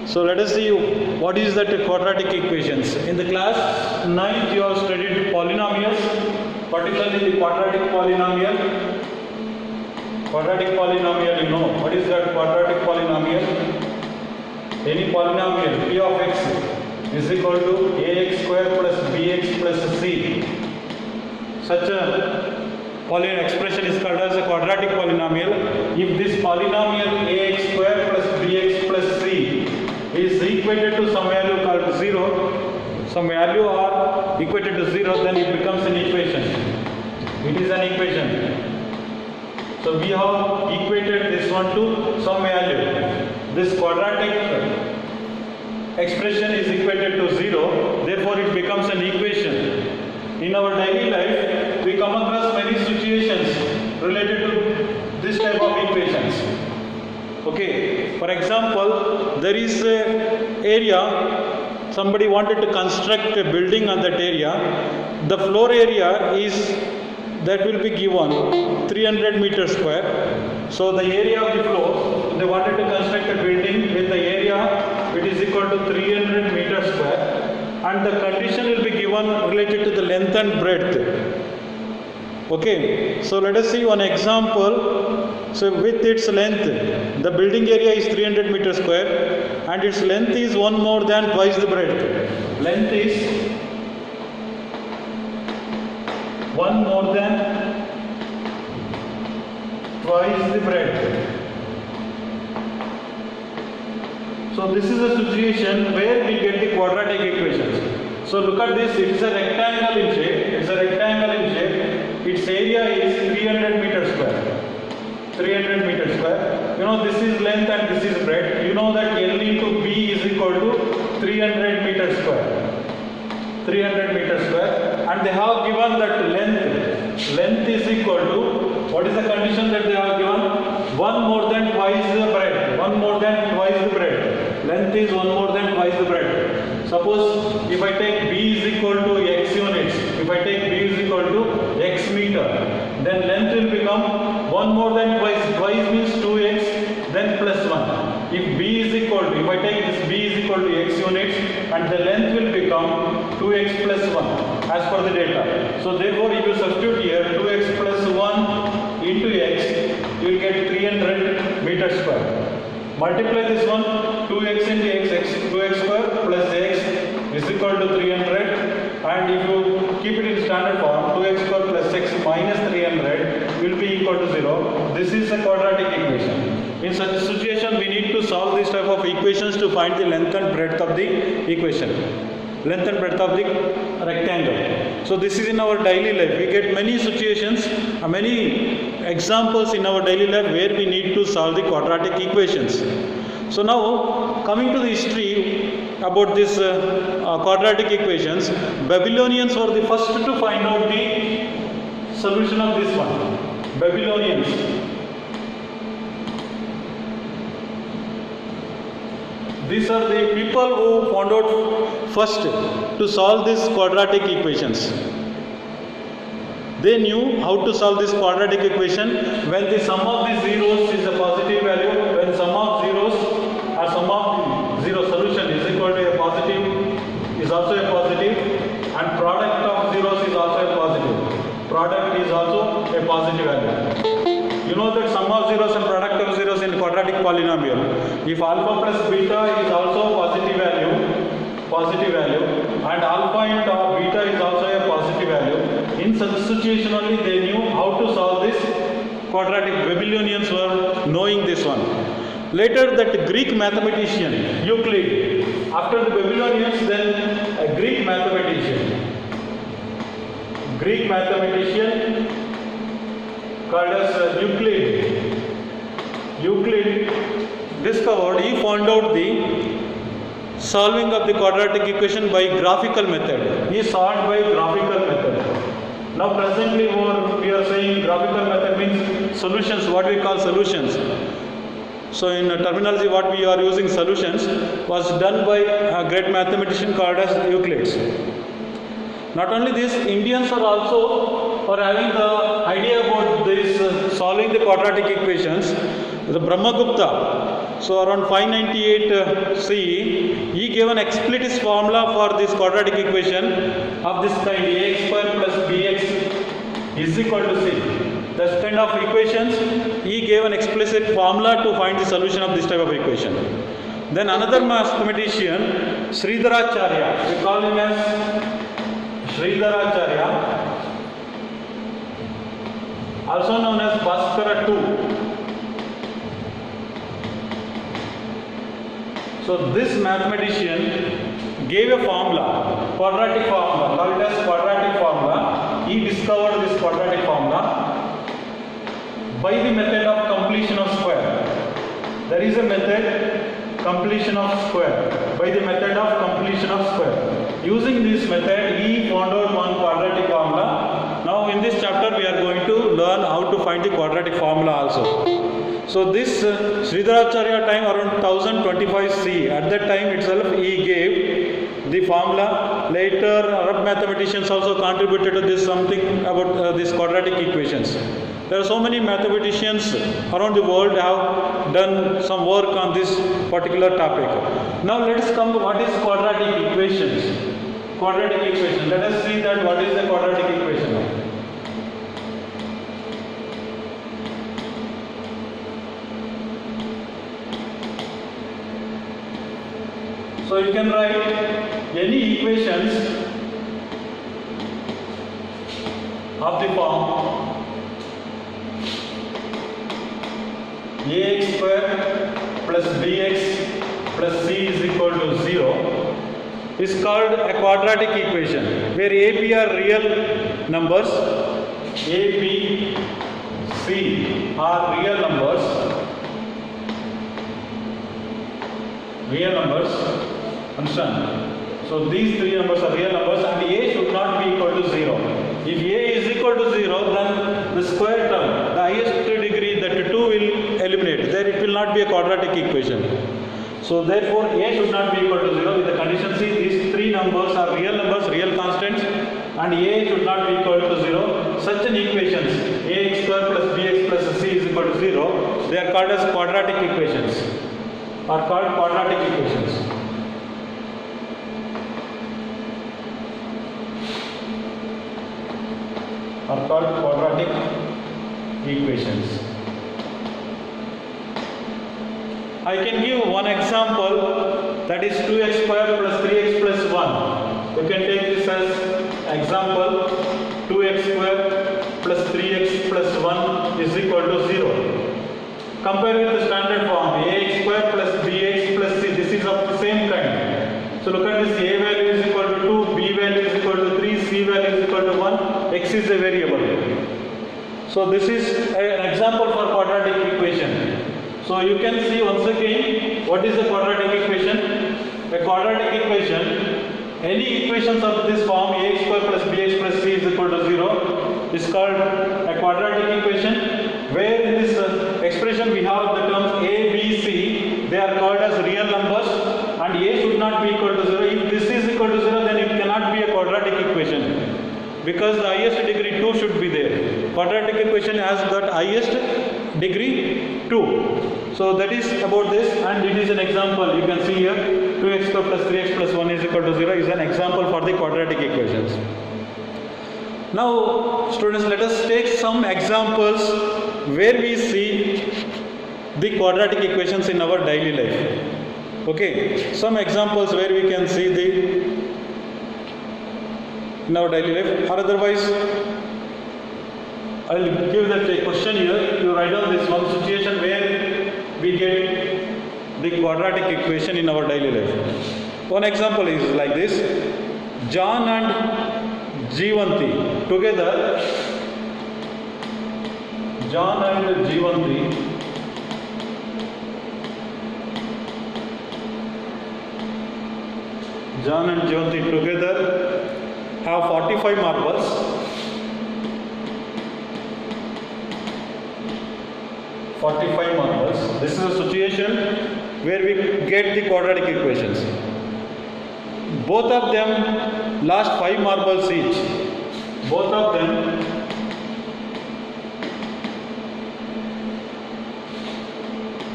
So let us see what is that quadratic equations. In the class 9th you have studied polynomials, particularly the quadratic polynomial. Quadratic polynomial, you know. What is that quadratic polynomial? Any polynomial p of x is equal to ax square plus bx plus c. Such a expression is called as a quadratic polynomial. If this polynomial ax square plus bx plus c is equated to some value called 0, some value or equated to 0, then it becomes an equation. It is an equation. So we have equated this one to some value. This quadratic expression is equated to 0, therefore it becomes an equation. In our daily life, we come across many situations related to this type of equations. Okay, for example, there is an area, somebody wanted to construct a building on that area. The floor area is, that will be given 300 meters square. So the area of the floor, they wanted to construct a building with the area, it is equal to 300 meters square. And the condition will be given related to the length and breadth. Okay, so let us see one example. So with its length, the building area is 300 meters square and its length is one more than twice the breadth. Length is one more than twice the breadth. So this is a situation where we get the quadratic equations. So look at this, it is a rectangle in shape. It's a rectangle in shape. Its area is 300 meters square. 300 meters square. You know, this is length and this is breadth. You know that L into B is equal to 300 meters square. 300 meters square. And they have given that length is equal to, what is the condition that they have given? 1 more than twice the breadth. 1 more than twice the breadth. Length is 1 more than twice the breadth. Suppose if I take B is equal to x units, if I take B is equal to x meter, then length will become 1 more than twice means 2x, then plus 1. If B is equal to, if I take this B is equal to x units, and the length will become 2x plus 1 as per the data. So therefore if you substitute here 2x plus 1 into x, you will get 300 meters square. Multiply this one, 2x into x, 2x square plus x is equal to 300, and if you keep it in standard form, 2x square plus x minus 300 will be equal to 0. This is a quadratic equation. In such a situation, we need to solve this type of equations to find the length and breadth of the equation. Length and breadth of the rectangle. So this is in our daily life. We get many situations, many examples in our daily life where we need to solve the quadratic equations. So now coming to the history about this quadratic equations, Babylonians were the first to find out the solution of this one. Babylonians. These are the people who found out first to solve these quadratic equations. They knew how to solve this quadratic equation when the sum of the zeros is a positive value, when sum of zeros or sum of the zero solution is equal to a positive, is also a positive, and product of zeros is also a positive. Product is also a positive value. You know that sum of zeros and product of zeros in quadratic polynomial. If alpha plus beta is also positive value, and alpha into beta is also a positive value, in such situation only they knew how to solve this quadratic. Babylonians were knowing this one. Later that Greek mathematician, Euclid, after the Babylonians, then a Greek mathematician called as Euclid. Euclid discovered, he found out the solving of the quadratic equation by graphical method. He solved by graphical method. Now presently we are saying graphical method means solutions, what we call solutions. So in terminology what we are using solutions was done by a great mathematician called as Euclid. Not only this, Indians are also having the idea about this solving the quadratic equations. The Brahmagupta, So around 598 CE, he gave an explicit formula for this quadratic equation of this kind: ax square plus bx is equal to c. This kind of equations, he gave an explicit formula to find the solution of this type of equation. Then another mathematician, Sridharacharya, we call him as Sridharacharya, also known as Bhaskara II. So this mathematician gave a formula, quadratic formula, called as quadratic formula. He discovered this quadratic formula by the method of completion of square. There is a method, completion of square, by the method of completion of square. Using this method, he found out one quadratic formula. Now in this chapter we are going to learn how to find the quadratic formula also. So this Sridharacharya time around 1025 CE. At that time itself he gave the formula. Later Arab mathematicians also contributed to this, something about these quadratic equations. There are so many mathematicians around the world have done some work on this particular topic. Now let us come to what is quadratic equations. Quadratic equation. Let us see that what is the quadratic equation. So you can write any equations of the form ax square plus bx plus c is equal to 0 is called a quadratic equation, where a, b are real numbers, a, b, c are real numbers, understand? So these three numbers are real numbers and a should not be equal to 0. If a is equal to 0, then the square term, the highest degree, that 2 will eliminate. There it will not be a quadratic equation. So therefore a should not be equal to 0 with the condition C. These three numbers are real numbers, real constants, and a should not be equal to 0. Such an equations, ax square plus bx plus c is equal to 0, they are called as quadratic equations, are called quadratic equations. Are called quadratic equations. I can give one example, that is 2x square plus 3x plus 1. You can take this as example. 2x square plus 3x plus 1 is equal to 0. Compare with the standard form, ax square plus bx plus c. This is of the same kind. So look at this, a value is equal to 2, b value is equal to 3, c value is equal to 1, x is a variable. So this is an example for quadratic equation. So you can see once again, what is a quadratic equation? A quadratic equation, any equations of this form, ax square plus bx plus c is equal to 0, is called a quadratic equation, where in this expression we have the terms a, b, c, they are called as real numbers, and a should not be equal to 0. If this is equal to 0, then it cannot be a quadratic equation, because the highest degree 2 should be there. Quadratic equation has got highest degree 2. So that is about this, and it is an example. You can see here 2x square plus 3x plus 1 is equal to 0 is an example for the quadratic equations. Now students, let us take some examples where we see the quadratic equations in our daily life. Okay, some examples where we can see in our daily life, or otherwise I will give that a question here. You write down this one situation where we get the quadratic equation in our daily life. One example is like this: John and Jeevanti together. John and Jeevanti together have 45 marbles. 45 marbles. This is a situation where we get the quadratic equations. Both of them lost 5 marbles each. Both of them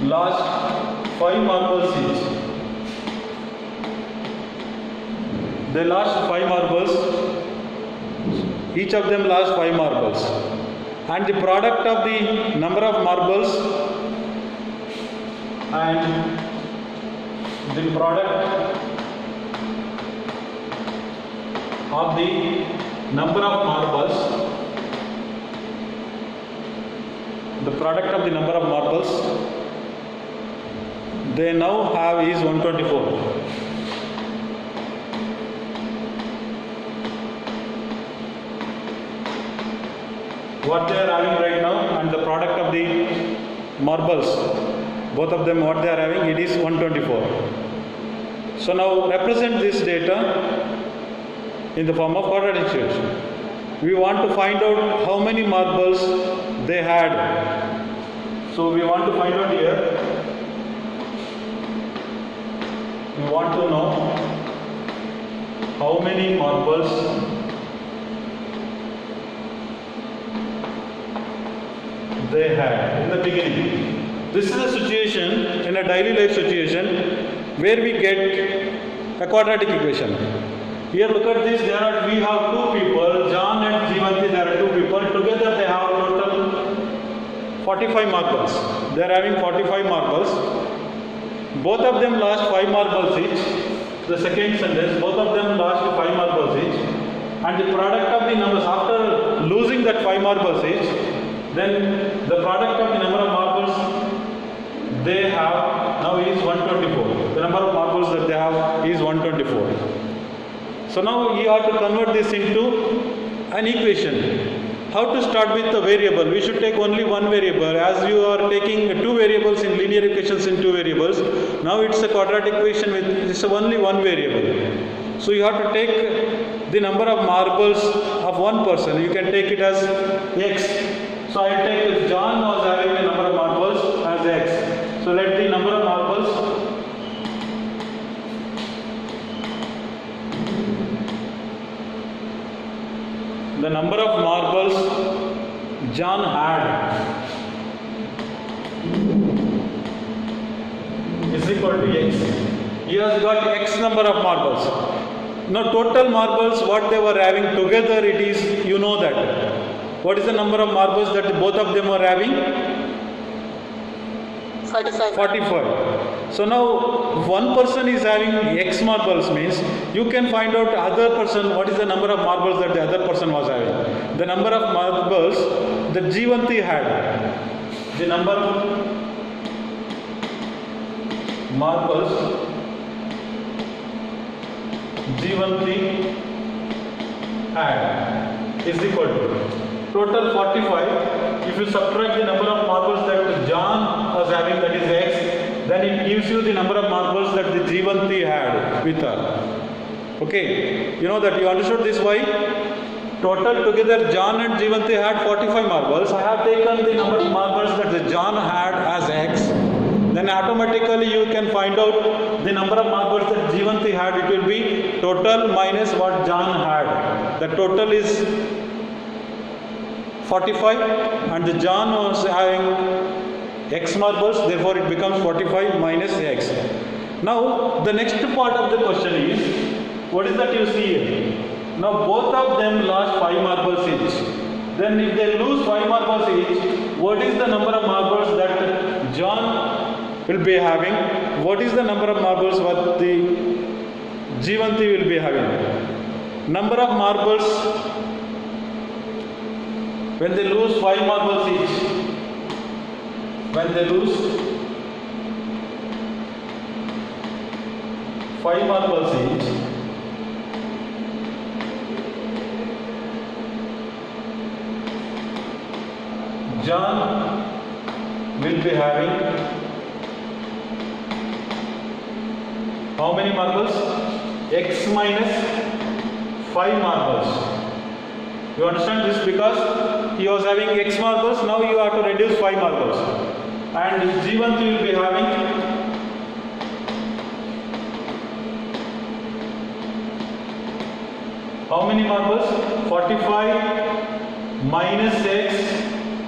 lost 5 marbles each. They lost 5 marbles. Each of them lost 5 marbles. And the product of the number of marbles and the product of the number of marbles, the product of the number of marbles they now have is 124. What they are having right now and the product of the marbles, both of them what they are having, it is 124. So now represent this data in the form of quadratic equation. We want to find out how many marbles they had. So we want to find out here, we want to know how many marbles they had in the beginning. This is a situation, in a daily life situation, where we get a quadratic equation. Here look at this, we have two people, John and Jivanti, there are two people, together they have total 45 marbles. They are having 45 marbles. Both of them lost 5 marbles each. The second sentence, both of them lost 5 marbles each. And the product of the numbers, after losing that 5 marbles each, then the product of the number of marbles they have now is 124. The number of marbles that they have is 124. So now you have to convert this into an equation. How to start with the variable? We should take only one variable. As you are taking two variables in linear equations in two variables, now it's a quadratic equation with it's only one variable. So you have to take the number of marbles of one person. You can take it as x. So I take John was having the number of marbles as x. So let the number of marbles John had is equal to x. He has got x number of marbles. Now total marbles what they were having together, it is, you know that. What is the number of marbles that both of them are having? 45. So now one person is having x marbles, means you can find out other person what is the number of marbles that the other person was having. The number of marbles that Jivanti had. The number of marbles Jivanti had is equal to total 45. If you subtract the number of marbles that John was having, that is x, then it gives you the number of marbles that the Jivanti had with her. Okay, you know that, you understood this why? Total together John and Jivanti had 45 marbles. I have taken the number of marbles that the John had as x. Then automatically you can find out the number of marbles that Jivanti had. It will be total minus what John had. The total is 45 and the John was having x marbles, therefore it becomes 45 minus x. Now the next part of the question is, what is that you see here? Now both of them lost 5 marbles each. Then if they lose 5 marbles each, what is the number of marbles that John will be having? What is the number of marbles what the Jivanti will be having? Number of marbles when they lose 5 marbles each. When they lose 5 marbles each, John will be having how many marbles? X minus 5 marbles. You understand this? Because he was having x marbles, now you have to reduce 5 marbles. And Jivanti will be having how many marbles? 45 minus x,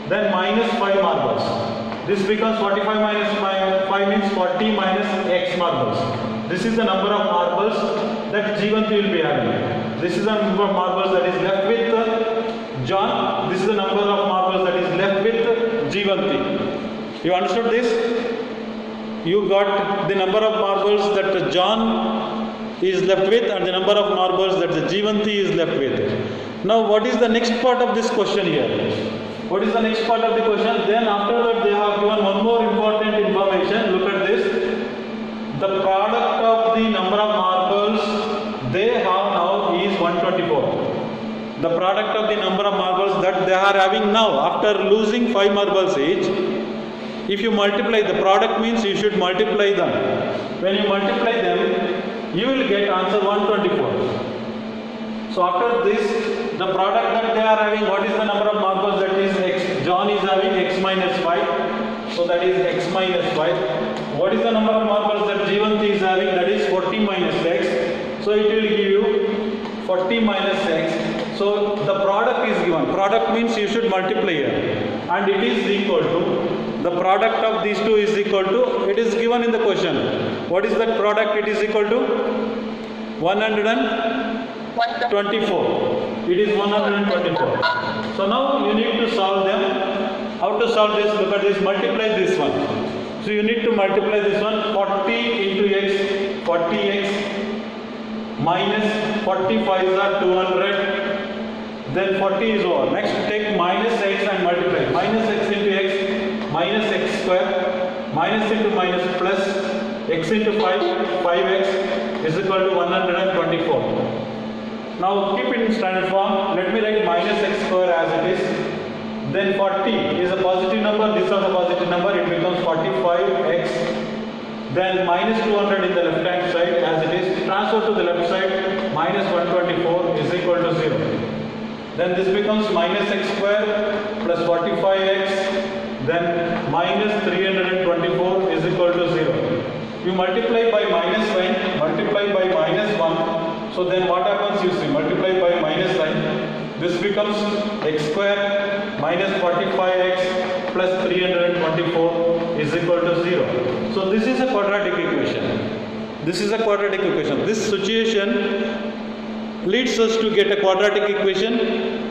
then minus 5 marbles. This becomes 45 minus 5 means 40 minus x marbles. This is the number of marbles that Jeevanti will be having. This is the number of marbles that is left with John. This is the number of marbles that is left with Jeevanti. You understood this? You got the number of marbles that John is left with and the number of marbles that the Jeevanti is left with. Now what is the next part of this question here? What is the next part of the question? Then after that they have given one more important information. Look at this. The product of the number of marbles they have now is 124. The product of the number of marbles that they are having now after losing 5 marbles each. If you multiply, the product means you should multiply them. When you multiply them, you will get answer 124. So after this, the product that they are having, what is the number of marbles that is x? John is having x minus 5. So that is x minus 5. What is the number of marbles that Jeevanti is having? That is 40 minus x. So it will give you 40 minus x. So the product is given. Product means you should multiply here. And it is equal to, the product of these two is equal to, it is given in the question. What is that product? It is equal to 124. It is 124. So now you need to solve them. How to solve this? Look at this. Multiply this one. So you need to multiply this one. 40 into x, 40x minus 45 is 200. Then 40 is over. Next take minus x and multiply. Minus x into x, minus x square, minus into minus plus x into 5, 5x is equal to 124. Now keep it in standard form. Let me write minus x square as it is. Then 40 is a positive number. This is a positive number. It becomes 45x. Then minus 200 in the left hand side as it is. Transfer to the left side. Minus 124 is equal to 0. Then this becomes minus x square plus 45x. Then minus 324 is equal to 0. You multiply by minus sign, multiply by minus 1. So then what happens? You see, multiply by minus sign. This becomes x square minus 45x plus 324 is equal to 0. So this is a quadratic equation. This is a quadratic equation. This situation leads us to get a quadratic equation.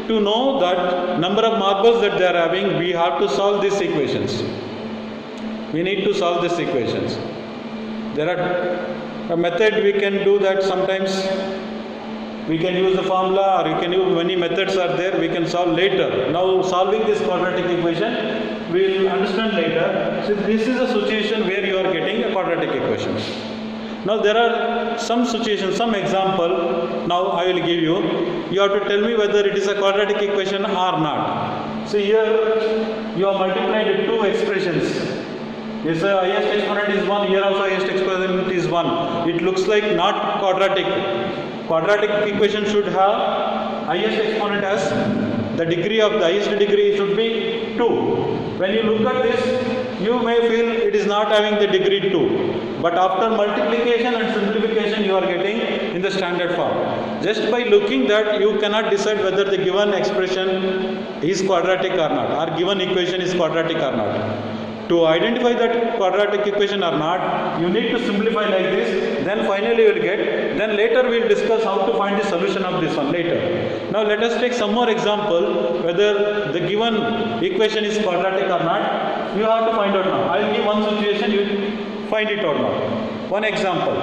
To know that number of marbles that they are having, we have to solve these equations. We need to solve these equations. There are a method we can do that. Sometimes we can use the formula, or you can use many methods are there, we can solve later. Now solving this quadratic equation, we will understand later. So this is a situation where you are getting a quadratic equation. Now there are some situations, some example, now I will give you. You have to tell me whether it is a quadratic equation or not. So here you have multiplied two expressions. Yes, highest exponent is 1, here also highest exponent is 1. It looks like not quadratic. Quadratic equation should have highest exponent as the degree of the highest degree should be 2. When you look at this, you may feel it is not having the degree 2. But after multiplication and simplification, you are getting in the standard form. Just by looking that, you cannot decide whether the given expression is quadratic or not, or given equation is quadratic or not. To identify that quadratic equation or not, you need to simplify like this, then finally you will get, then later we will discuss how to find the solution of this one later. Now let us take some more example, whether the given equation is quadratic or not, you have to find out now. I will give one situation, you find it out now. One example.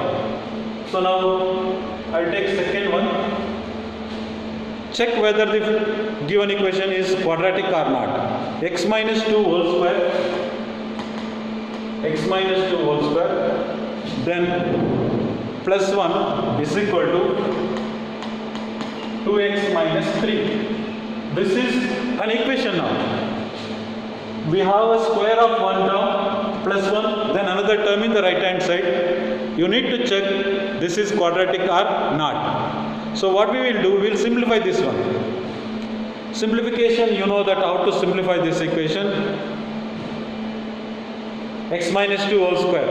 So now I will take second one. Check whether the given equation is quadratic or not. X minus 2 whole square, x minus 2 whole square, then plus 1 is equal to 2x minus 3. This is an equation now. We have a square of one term plus 1, then another term in the right hand side. You need to check this is quadratic or not. So what we will do, we will simplify this one. Simplification, you know that how to simplify this equation. X minus 2 whole square.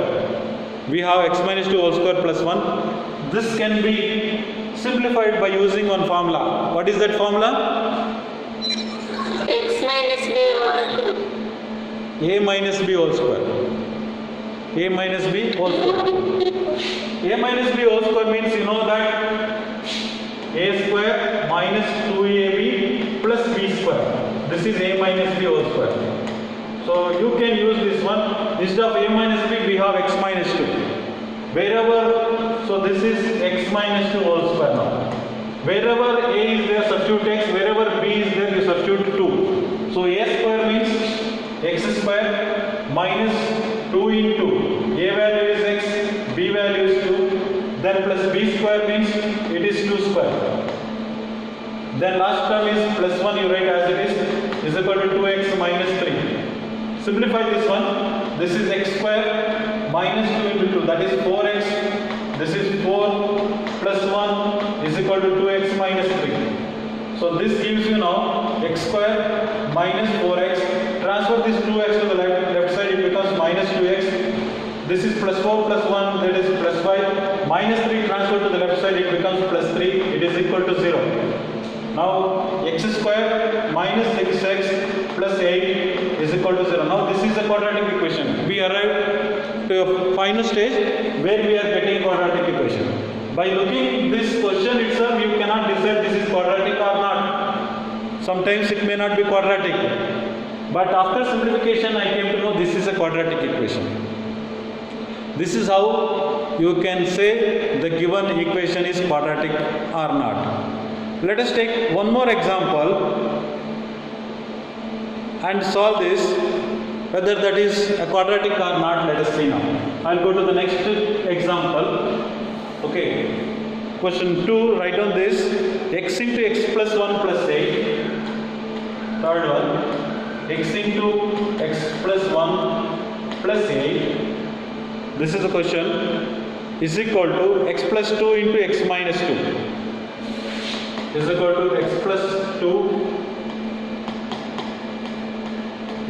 We have x minus 2 whole square plus 1. This can be simplified by using one formula. What is that formula? X minus b over 2. a minus b whole square. A minus b whole square. A minus b whole square means you know that a square minus 2ab plus b square. This is a minus b whole square. So you can use this one. Instead of a minus b, we have x minus 2. Wherever, so this is x minus 2 whole square now. Wherever a is there, substitute x. Wherever b is there, you substitute 2. So a square means x square minus 2 into a value is x, b value is 2. Then plus b square means it is 2 square. Then last term is plus 1, you write as it is equal to 2x minus 3. Simplify this one. This is x square minus 2 into 2, that is 4x. This is 4 plus 1 is equal to 2x minus 3. So this gives you now x square minus 4x. Transfer this 2x to the left side, it becomes minus 2x. This is plus 4 plus 1, that is plus 5. Minus 3 transfer to the left side, it becomes plus 3. It is equal to 0. Now x square minus 6x plus 8 is equal to 0. Now this is a quadratic equation. We arrived to a final stage where we are getting a quadratic equation. By looking this question itself, you cannot decide this is quadratic or not. Sometimes it may not be quadratic. But after simplification, I came to know this is a quadratic equation. This is how you can say the given equation is quadratic or not. Let us take one more example and solve this, whether that is a quadratic or not. Let us see now. I'll go to the next example. Okay, question 2, write down this, x into x plus 1 plus 8. Third one, x into x plus 1 plus 8. This is the question, is equal to x plus 2 into x minus 2. Is equal to x plus 2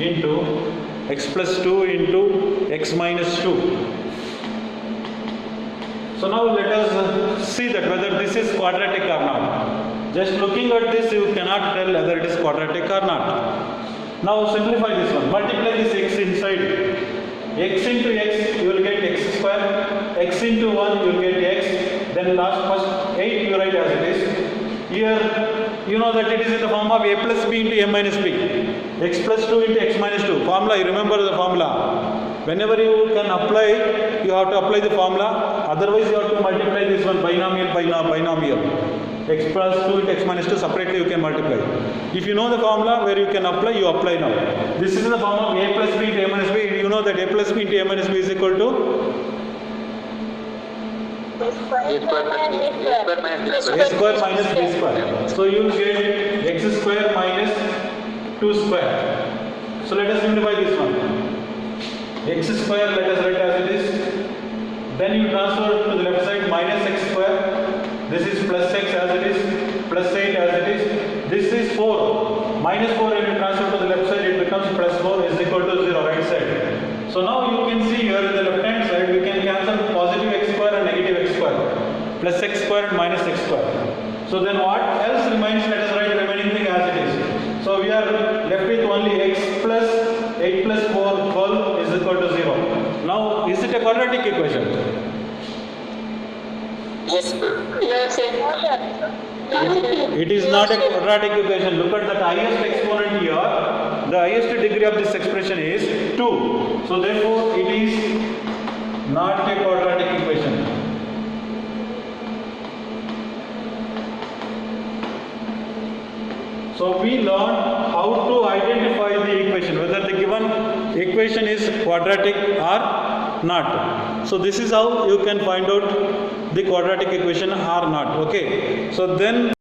into x plus 2 into x minus 2. So now let us see that whether this is quadratic or not. Just looking at this, you cannot tell whether it is quadratic or not. Now simplify this one. Multiply this x inside. X into x, you will get x square. X into 1, you will get x. Then first 8 you write as it is. Here, you know that it is in the form of a plus b into a minus b. X plus 2 into x minus 2. Formula, you remember the formula. Whenever you can apply, you have to apply the formula. Otherwise, you have to multiply this one binomial by binomial. X plus 2 into x minus 2 separately you can multiply. If you know the formula where you can apply, you apply now. This is in the form of a plus b into a minus b. You know that a plus b into a minus b is equal to a square minus b square. So you will get x square minus 2 square. So let us simplify this one. X square, let us write as it is. Then you transfer to the left side minus x square. This is plus x as it is, plus 8 as it is. This is 4. Minus 4 if you transfer to the left side, it becomes plus 4 is equal to 0, right side. So now you can see here in the left hand side, we can cancel positive x square and negative x square. Plus x square and minus x square. So then what else remains? Let us write the remaining thing as it is. So we are left with only x plus 8 plus 4 12 is equal to 0. Now is it a quadratic equation? Yes. It is not a quadratic equation. Look at the highest exponent here. The highest degree of this expression is 2. So therefore it is not a quadratic equation. So we learned how to identify the equation, whether the given equation is quadratic or not. So this is how you can find out the quadratic equation or not. Okay. So then